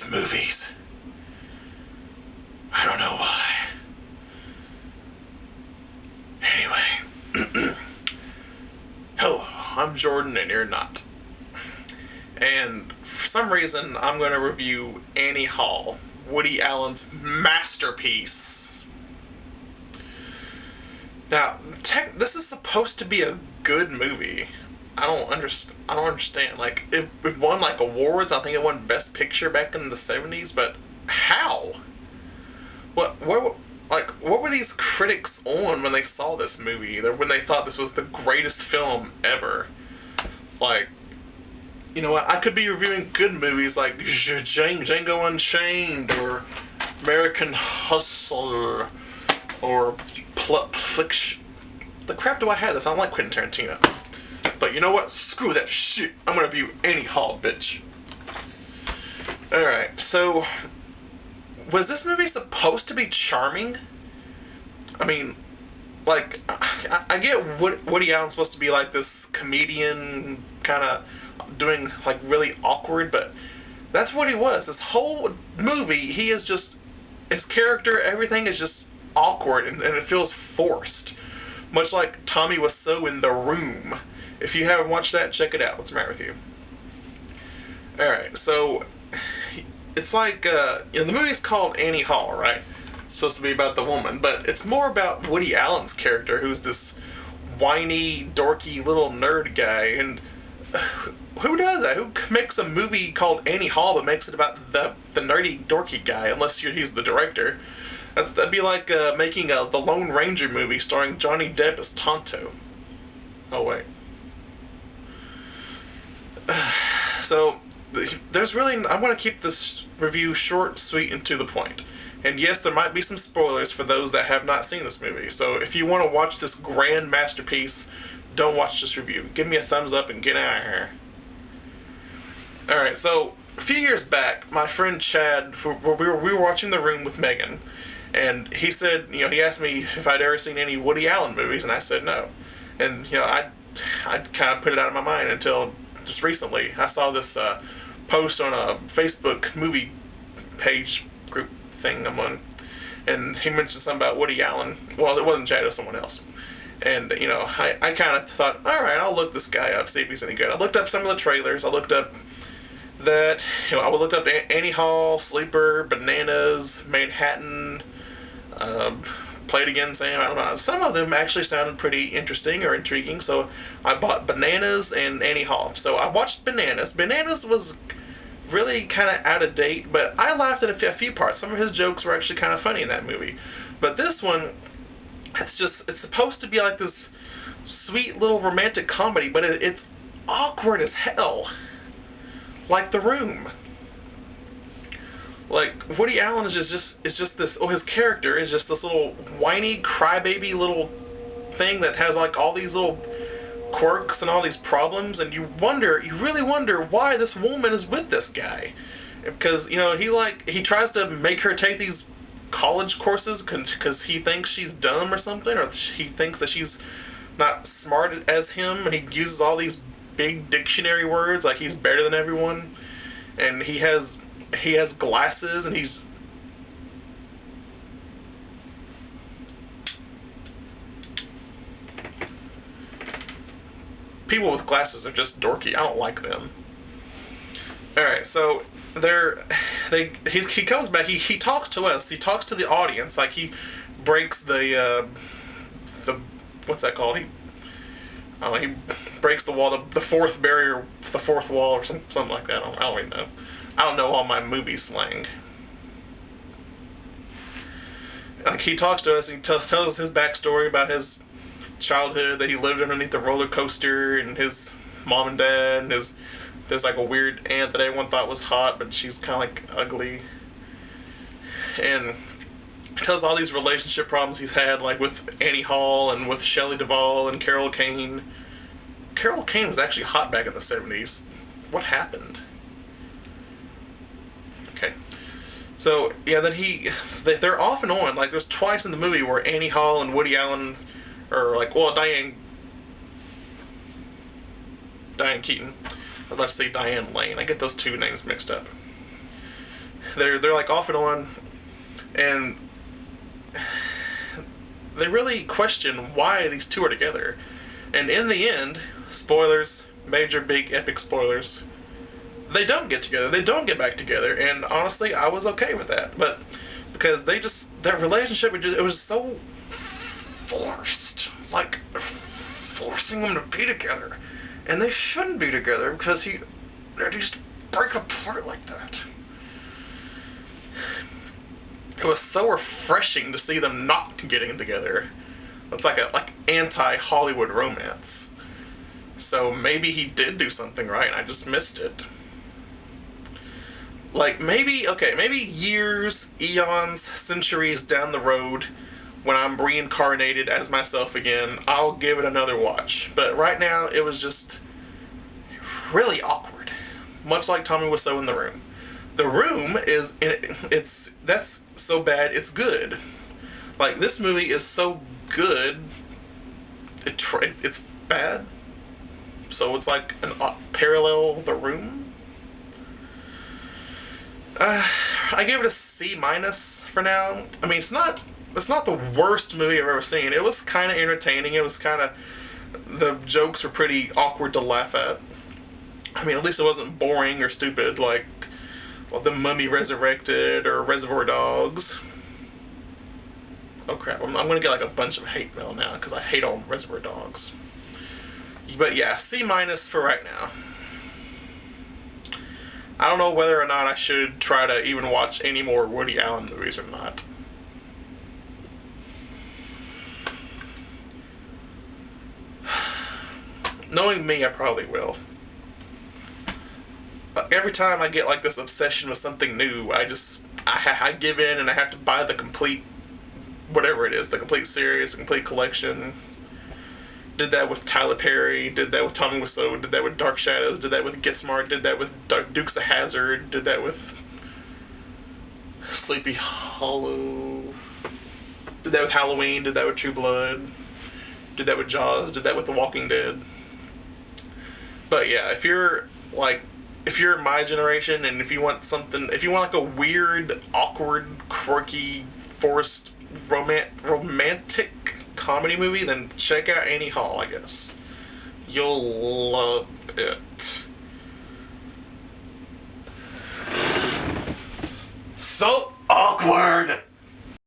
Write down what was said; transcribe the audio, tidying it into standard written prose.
movies. I don't know why. Anyway. Hello, I'm Jordan and you're not. And for some reason, I'm going to review Annie Hall, Woody Allen's masterpiece. Now, this is supposed to be a good movie. I don't understand. Like, it won like awards. I think it won Best Picture back in the 70s. But how? What were these critics on when they saw this movie? When they thought this was the greatest film ever? Like, you know what? I could be reviewing good movies like Django Unchained or American Hustle or the crap do I have this? I don't like Quentin Tarantino. But you know what? Screw that shit. I'm gonna review Annie Hall, bitch. Alright, so was this movie supposed to be charming? I mean, like, I get Woody Allen's supposed to be like this comedian, kind of doing like really awkward, but that's what he was. This whole movie, he is just, his character, everything is just awkward, and it feels forced. Much like Tommy Wiseau in The Room. If you haven't watched that, check it out. What's the matter with you? Alright, so it's like, you know, the movie's called Annie Hall, right? It's supposed to be about the woman, but it's more about Woody Allen's character, who's this whiny, dorky little nerd guy, and who does that? Who makes a movie called Annie Hall but makes it about the nerdy, dorky guy, unless he's the director? That'd be like making the Lone Ranger movie starring Johnny Depp as Tonto. Oh, wait. So, there's really, I want to keep this review short, sweet, and to the point. And yes, there might be some spoilers for those that have not seen this movie. So if you want to watch this grand masterpiece, don't watch this review. Give me a thumbs up and get out of here. Alright, so a few years back, my friend Chad, we were watching The Room with Megan, and he said, you know, he asked me if I'd ever seen any Woody Allen movies, and I said no. And, you know, I kind of put it out of my mind until just recently. I saw this post on a Facebook movie page group thing I'm on, and he mentioned something about Woody Allen. Well, it wasn't Chad, it was someone else. And, you know, I kind of thought, alright, I'll look this guy up, see if he's any good. I looked up some of the trailers. I looked up that, you know, I looked up Annie Hall, Sleeper, Bananas, Manhattan, Play It Again, Sam, I don't know. Some of them actually sounded pretty interesting or intriguing, so I bought Bananas and Annie Hall. So I watched Bananas. Bananas was really kind of out of date, but I laughed at a few parts. Some of his jokes were actually kind of funny in that movie. But this one, it's supposed to be like this sweet little romantic comedy, but it's awkward as hell. Like The Room. Like, Woody Allen is just this, his character is just this little whiny, crybaby little thing that has like all these little quirks and all these problems, and you really wonder why this woman is with this guy. Because, you know, he tries to make her take these college courses because he thinks she's dumb or something, or he thinks that she's not smart as him, and he uses all these big dictionary words like he's better than everyone, and he has glasses, and he's people with glasses are just dorky. I don't like them. Alright, so he comes back, he talks to us, he talks to the audience, like he breaks the what's that called? He breaks the wall, the fourth barrier, the fourth wall, or something like that. I don't really know. I don't know all my movie slang. Like, he talks to us, and he tells us his backstory about his childhood, that he lived underneath a roller coaster, and his mom and dad, and there's like a weird aunt that everyone thought was hot, but she's kind of like ugly. And he tells all these relationship problems he's had, like with Annie Hall and with Shelley Duvall and Carol Kane. Carol Kane was actually hot back in the 70s. What happened? Okay. So, yeah, then they're off and on. Like, there's twice in the movie where Annie Hall and Woody Allen, or like, well, Diane Keaton. I'd like to say Diane Lane. I get those two names mixed up. they're like off and on, and they really question why these two are together. And in the end, spoilers, major big epic spoilers, they don't get together. They don't get back together. And honestly, I was okay with that. But because their relationship, it was so forced. Like, forcing them to be together. And they shouldn't be together because they just break apart like that. It was so refreshing to see them not getting together. It's like anti-Hollywood romance. So maybe he did do something right and I just missed it. Like, maybe years, eons, centuries down the road, when I'm reincarnated as myself again, I'll give it another watch. But right now, it was just really awkward. Much like Tommy Wiseau in The Room. The Room that's so bad, it's good. Like, this movie is so good, it's bad. So it's like an parallel The Room. I gave it a C- for now. I mean, it's not the worst movie I've ever seen. It was kind of entertaining. It was the jokes were pretty awkward to laugh at. I mean, at least it wasn't boring or stupid like The Mummy Resurrected or Reservoir Dogs. Oh crap, I'm going to get like a bunch of hate mail now because I hate all Reservoir Dogs. But yeah, C- for right now. I don't know whether or not I should try to even watch any more Woody Allen movies or not. Knowing me, I probably will. But every time I get like this obsession with something new, I give in and I have to buy the complete, whatever it is, the complete series, the complete collection. Did that with Tyler Perry, did that with Tommy Wiseau, did that with Dark Shadows, did that with Get Smart, did that with Dukes of Hazzard, did that with Sleepy Hollow, did that with Halloween, did that with True Blood, did that with Jaws, did that with The Walking Dead. But yeah, if you're my generation and if you want like a weird, awkward, quirky, forced romantic comedy movie, then check out Annie Hall, I guess. You'll love it. So awkward!